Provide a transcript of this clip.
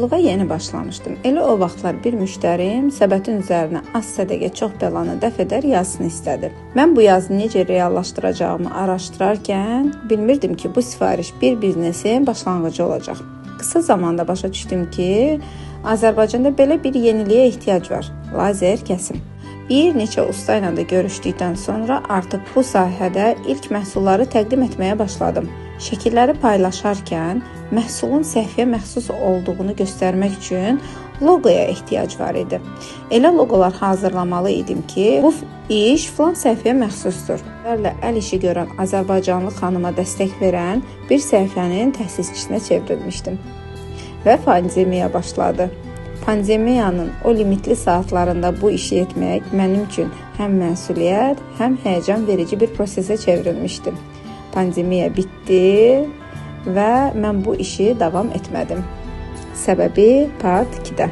Yolğa yeni başlamışdım. Elə o vaxtlar bir müştərim səbətin üzərinə az sədəqə çox bəlanı dəf edər yazısını istədi. Mən bu yazını necə reallaşdıracağımı araşdırarkən bilmirdim ki, bu sifariş bir biznesin başlanğıcı olacaq. Qısa zamanda başa düşdüm ki, Azərbaycanda belə bir yeniliyə ehtiyac var. Lazer kəsim. Bir neçə usta ilə də görüşdükdən sonra artıq bu sahədə ilk məhsulları təqdim etməyə başladım. Şəkilləri paylaşarkən məhsulun səhviyyə məxsus olduğunu göstərmək üçün loqoya ehtiyac var idi. Elə loqolar hazırlamalı idim ki, bu iş filan səhviyyə məxsusdur. Əl işi görən Azərbaycanlı xanıma dəstək verən bir səhifənin təsisçisinə çevrilmişdim. Və pandemiya başladı. Pandemiyanın o limitli saatlarında bu işi etmək mənim üçün həm məsuliyyət, həm həyəcan verici bir prosesə çevrilmişdi. Pandemiya bitdi və mən bu işi davam etmədim. Səbəbi part 2-də.